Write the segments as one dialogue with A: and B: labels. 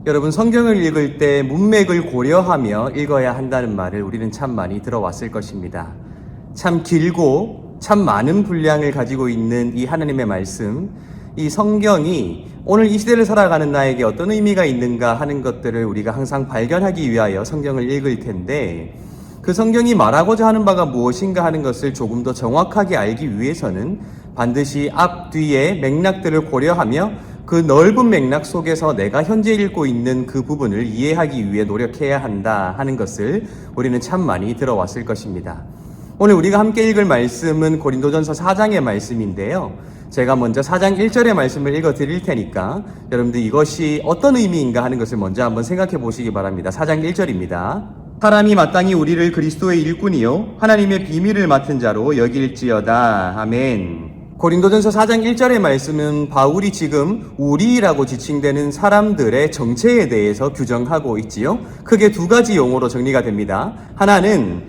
A: 여러분, 성경을 읽을 때 문맥을 고려하며 읽어야 한다는 말을 우리는 참 많이 들어왔을 것입니다. 참 길고 참 많은 분량을 가지고 있는 이 하나님의 말씀, 이 성경이 오늘 이 시대를 살아가는 나에게 어떤 의미가 있는가 하는 것들을 우리가 항상 발견하기 위하여 성경을 읽을 텐데, 그 성경이 말하고자 하는 바가 무엇인가 하는 것을 조금 더 정확하게 알기 위해서는 반드시 앞뒤의 맥락들을 고려하며 그 넓은 맥락 속에서 내가 현재 읽고 있는 그 부분을 이해하기 위해 노력해야 한다 하는 것을 우리는 참 많이 들어왔을 것입니다. 오늘 우리가 함께 읽을 말씀은 고린도전서 4장의 말씀인데요. 제가 먼저 4장 1절의 말씀을 읽어 드릴 테니까 여러분들 이것이 어떤 의미인가 하는 것을 먼저 한번 생각해 보시기 바랍니다. 4장 1절입니다. 사람이 마땅히 우리를 그리스도의 일꾼이요 하나님의 비밀을 맡은 자로 여길지어다. 아멘. 고린도전서 4장 1절의 말씀은 바울이 지금 우리라고 지칭되는 사람들의 정체에 대해서 규정하고 있지요. 크게 두 가지 용어로 정리가 됩니다. 하나는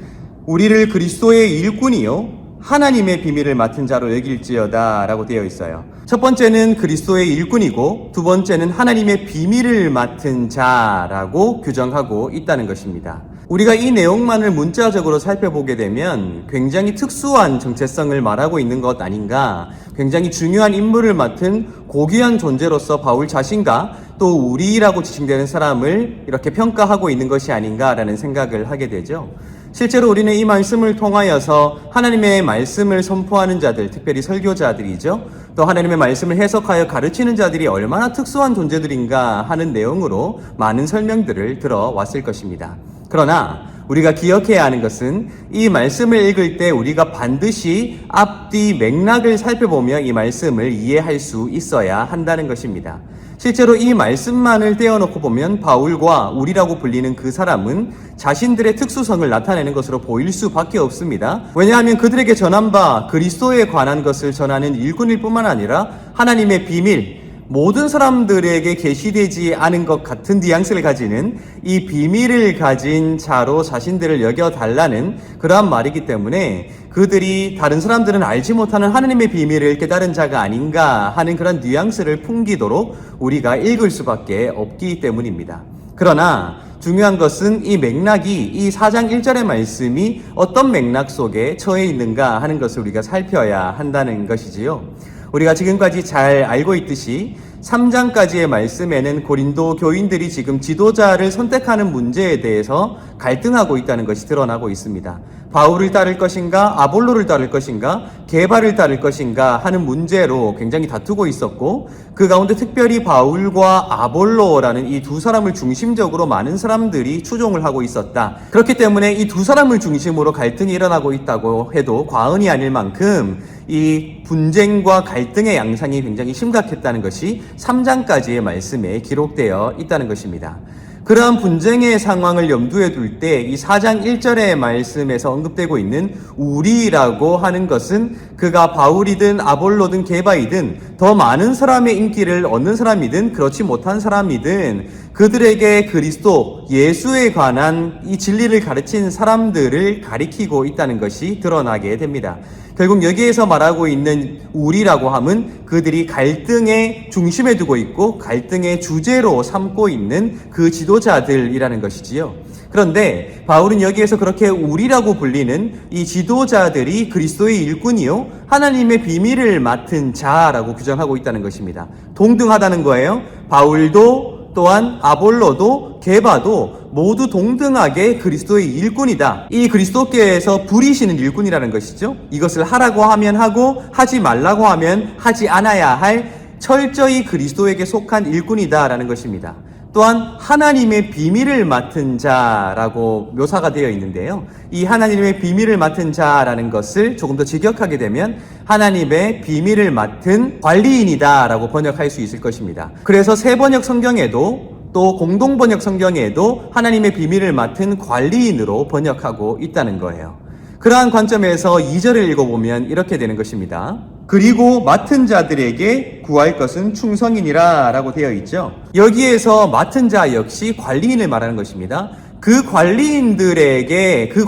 A: 우리를 그리스도의 일꾼이요 하나님의 비밀을 맡은 자로 여길지어다 라고 되어 있어요. 첫 번째는 그리스도의 일꾼이고 두 번째는 하나님의 비밀을 맡은 자라고 규정하고 있다는 것입니다. 우리가 이 내용만을 문자적으로 살펴보게 되면 굉장히 특수한 정체성을 말하고 있는 것 아닌가, 굉장히 중요한 임무를 맡은 고귀한 존재로서 바울 자신과 또 우리라고 지칭되는 사람을 이렇게 평가하고 있는 것이 아닌가라는 생각을 하게 되죠. 실제로 우리는 이 말씀을 통하여서 하나님의 말씀을 선포하는 자들, 특별히 설교자들이죠. 또 하나님의 말씀을 해석하여 가르치는 자들이 얼마나 특수한 존재들인가 하는 내용으로 많은 설명들을 들어왔을 것입니다. 그러나 우리가 기억해야 하는 것은 이 말씀을 읽을 때 우리가 반드시 앞뒤 맥락을 살펴보며 이 말씀을 이해할 수 있어야 한다는 것입니다. 실제로 이 말씀만을 떼어놓고 보면 바울과 우리라고 불리는 그 사람은 자신들의 특수성을 나타내는 것으로 보일 수밖에 없습니다. 왜냐하면 그들에게 전한 바 그리스도에 관한 것을 전하는 일꾼일 뿐만 아니라 하나님의 비밀, 모든 사람들에게 계시되지 않은 것 같은 뉘앙스를 가지는 이 비밀을 가진 자로 자신들을 여겨달라는 그러한 말이기 때문에 그들이 다른 사람들은 알지 못하는 하나님의 비밀을 깨달은 자가 아닌가 하는 그런 뉘앙스를 풍기도록 우리가 읽을 수밖에 없기 때문입니다. 그러나 중요한 것은 이 맥락이, 이 4장 1절의 말씀이 어떤 맥락 속에 처해 있는가 하는 것을 우리가 살펴야 한다는 것이지요. 우리가 지금까지 잘 알고 있듯이 3장까지의 말씀에는 고린도 교인들이 지금 지도자를 선택하는 문제에 대해서 갈등하고 있다는 것이 드러나고 있습니다. 바울을 따를 것인가, 아볼로를 따를 것인가, 게바를 따를 것인가 하는 문제로 굉장히 다투고 있었고, 그 가운데 특별히 바울과 아볼로라는 이 두 사람을 중심적으로 많은 사람들이 추종을 하고 있었다. 그렇기 때문에 이 두 사람을 중심으로 갈등이 일어나고 있다고 해도 과언이 아닐 만큼 이 분쟁과 갈등의 양상이 굉장히 심각했다는 것이 3장까지의 말씀에 기록되어 있다는 것입니다. 그러한 분쟁의 상황을 염두에 둘 때 이 4장 1절의 말씀에서 언급되고 있는 우리라고 하는 것은 그가 바울이든 아볼로든 게바이든 더 많은 사람의 인기를 얻는 사람이든 그렇지 못한 사람이든 그들에게 그리스도 예수에 관한 이 진리를 가르친 사람들을 가리키고 있다는 것이 드러나게 됩니다. 결국 여기에서 말하고 있는 우리라고 함은 그들이 갈등의 중심에 두고 있고 갈등의 주제로 삼고 있는 그 지도자들이라는 것이지요. 그런데 바울은 여기에서 그렇게 우리라고 불리는 이 지도자들이 그리스도의 일꾼이요 하나님의 비밀을 맡은 자라고 규정하고 있다는 것입니다. 동등하다는 거예요. 바울도 또한 아볼로도 게바도 모두 동등하게 그리스도의 일꾼이다. 이 그리스도께서 부리시는 일꾼이라는 것이죠. 이것을 하라고 하면 하고 하지 말라고 하면 하지 않아야 할 철저히 그리스도에게 속한 일꾼이다라는 것입니다. 또한 하나님의 비밀을 맡은 자라고 묘사가 되어 있는데요. 이 하나님의 비밀을 맡은 자라는 것을 조금 더 직역하게 되면 하나님의 비밀을 맡은 관리인이다라고 번역할 수 있을 것입니다. 그래서 새 번역 성경에도 또 공동 번역 성경에도 하나님의 비밀을 맡은 관리인으로 번역하고 있다는 거예요. 그러한 관점에서 2절을 읽어보면 이렇게 되는 것입니다. 그리고 맡은 자들에게 구할 것은 충성이니라 라고 되어 있죠. 여기에서 맡은 자 역시 관리인을 말하는 것입니다. 그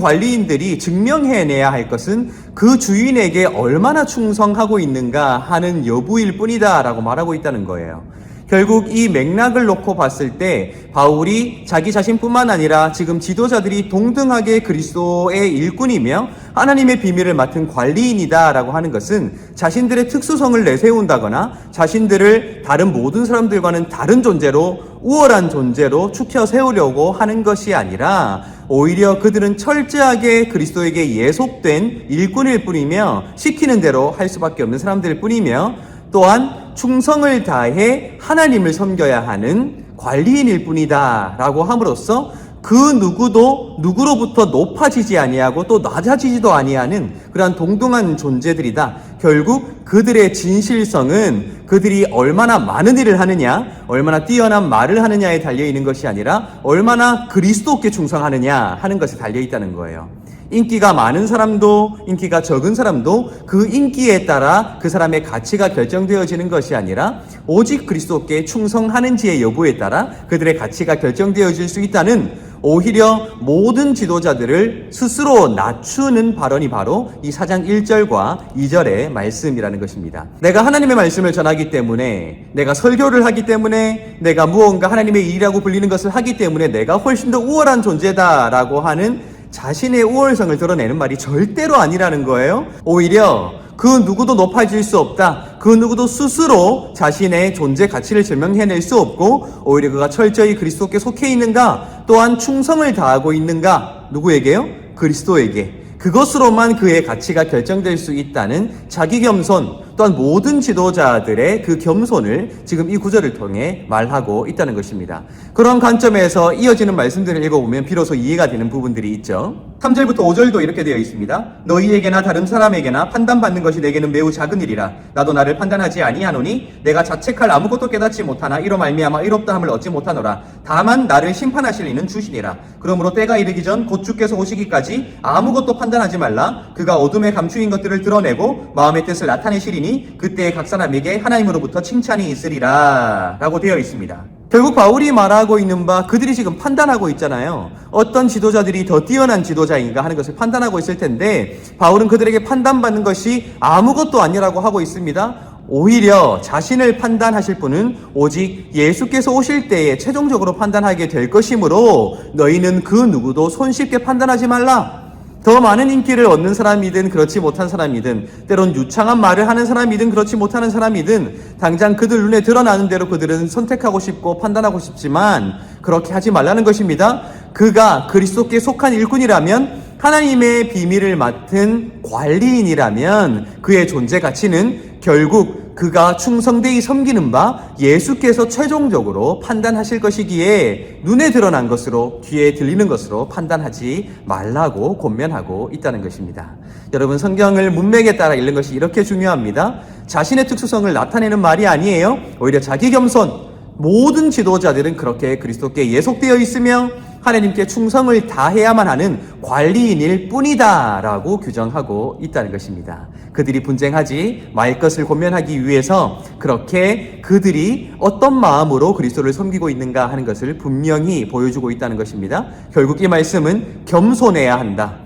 A: 관리인들이 증명해내야 할 것은 그 주인에게 얼마나 충성하고 있는가 하는 여부일 뿐이다 라고 말하고 있다는 거예요. 결국 이 맥락을 놓고 봤을 때 바울이 자기 자신뿐만 아니라 지금 지도자들이 동등하게 그리스도의 일꾼이며 하나님의 비밀을 맡은 관리인이다라고 하는 것은 자신들의 특수성을 내세운다거나 자신들을 다른 모든 사람들과는 다른 존재로, 우월한 존재로 추켜 세우려고 하는 것이 아니라 오히려 그들은 철저하게 그리스도에게 예속된 일꾼일 뿐이며 시키는 대로 할 수밖에 없는 사람들일 뿐이며 또한 충성을 다해 하나님을 섬겨야 하는 관리인일 뿐이다 라고 함으로써 그 누구도 누구로부터 높아지지 아니하고 또 낮아지지도 아니하는 그러한 동등한 존재들이다. 결국 그들의 진실성은 그들이 얼마나 많은 일을 하느냐, 얼마나 뛰어난 말을 하느냐에 달려있는 것이 아니라 얼마나 그리스도께 충성하느냐 하는 것에 달려있다는 거예요. 인기가 많은 사람도 인기가 적은 사람도 그 인기에 따라 그 사람의 가치가 결정되어지는 것이 아니라 오직 그리스도께 충성하는지의 여부에 따라 그들의 가치가 결정되어질 수 있다는, 오히려 모든 지도자들을 스스로 낮추는 발언이 바로 이 4장 1절과 2절의 말씀이라는 것입니다. 내가 하나님의 말씀을 전하기 때문에, 내가 설교를 하기 때문에, 내가 무언가 하나님의 일이라고 불리는 것을 하기 때문에 내가 훨씬 더 우월한 존재다라고 하는 자신의 우월성을 드러내는 말이 절대로 아니라는 거예요. 오히려 그 누구도 높아질 수 없다. 그 누구도 스스로 자신의 존재 가치를 증명해낼 수 없고 오히려 그가 철저히 그리스도께 속해 있는가, 또한 충성을 다하고 있는가, 누구에게요? 그리스도에게. 그것으로만 그의 가치가 결정될 수 있다는 자기 겸손, 또한 모든 지도자들의 그 겸손을 지금 이 구절을 통해 말하고 있다는 것입니다. 그런 관점에서 이어지는 말씀들을 읽어보면 비로소 이해가 되는 부분들이 있죠. 3절부터 5절도 이렇게 되어 있습니다. 너희에게나 다른 사람에게나 판단받는 것이 내게는 매우 작은 일이라. 나도 나를 판단하지 아니하노니 내가 자책할 아무것도 깨닫지 못하나 이로 말미암아 의롭다함을 얻지 못하노라. 다만 나를 심판하실 이는 주시니라. 그러므로 때가 이르기 전 곧 주께서 오시기까지 아무것도 판단하지 말라. 그가 어둠에 감추인 것들을 드러내고 마음의 뜻을 나타내시리니 그때 각 사람에게 하나님으로부터 칭찬이 있으리라 라고 되어 있습니다. 결국 바울이 말하고 있는 바, 그들이 지금 판단하고 있잖아요. 어떤 지도자들이 더 뛰어난 지도자인가 하는 것을 판단하고 있을 텐데 바울은 그들에게 판단받는 것이 아무것도 아니라고 하고 있습니다. 오히려 자신을 판단하실 분은 오직 예수께서 오실 때에 최종적으로 판단하게 될 것이므로 너희는 그 누구도 손쉽게 판단하지 말라. 더 많은 인기를 얻는 사람이든 그렇지 못한 사람이든, 때론 유창한 말을 하는 사람이든 그렇지 못하는 사람이든 당장 그들 눈에 드러나는 대로 그들은 선택하고 싶고 판단하고 싶지만 그렇게 하지 말라는 것입니다. 그가 그리스도께 속한 일꾼이라면, 하나님의 비밀을 맡은 관리인이라면 그의 존재 가치는 결국 그가 충성되이 섬기는 바 예수께서 최종적으로 판단하실 것이기에 눈에 드러난 것으로, 귀에 들리는 것으로 판단하지 말라고 권면하고 있다는 것입니다. 여러분, 성경을 문맥에 따라 읽는 것이 이렇게 중요합니다. 자신의 특수성을 나타내는 말이 아니에요. 오히려 자기 겸손, 모든 지도자들은 그렇게 그리스도께 예속되어 있으며 하나님께 충성을 다해야만 하는 관리인일 뿐이다 라고 규정하고 있다는 것입니다. 그들이 분쟁하지 말 것을 권면하기 위해서 그렇게 그들이 어떤 마음으로 그리스도를 섬기고 있는가 하는 것을 분명히 보여주고 있다는 것입니다. 결국 이 말씀은 겸손해야 한다.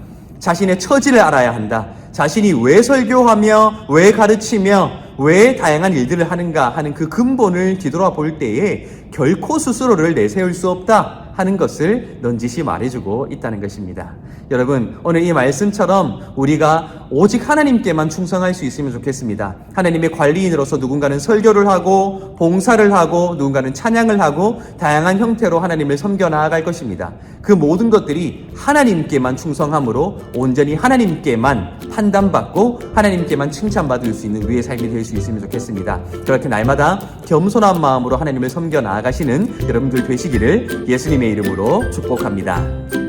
A: 자신의 처지를 알아야 한다. 자신이 왜 설교하며 왜 가르치며 왜 다양한 일들을 하는가 하는 그 근본을 뒤돌아볼 때에 결코 스스로를 내세울 수 없다 하는 것을 넌지시 말해주고 있다는 것입니다. 여러분, 오늘 이 말씀처럼 우리가 오직 하나님께만 충성할 수 있으면 좋겠습니다. 하나님의 관리인으로서 누군가는 설교를 하고 봉사를 하고 누군가는 찬양을 하고 다양한 형태로 하나님을 섬겨 나아갈 것입니다. 그 모든 것들이 하나님께만 충성함으로 온전히 하나님께만 판단받고 하나님께만 칭찬받을 수 있는 우리의 삶이 될 수 있으면 좋겠습니다. 그렇게 날마다 겸손한 마음으로 하나님을 섬겨 나아가시는 여러분들 되시기를 예수님의 이름으로 축복합니다.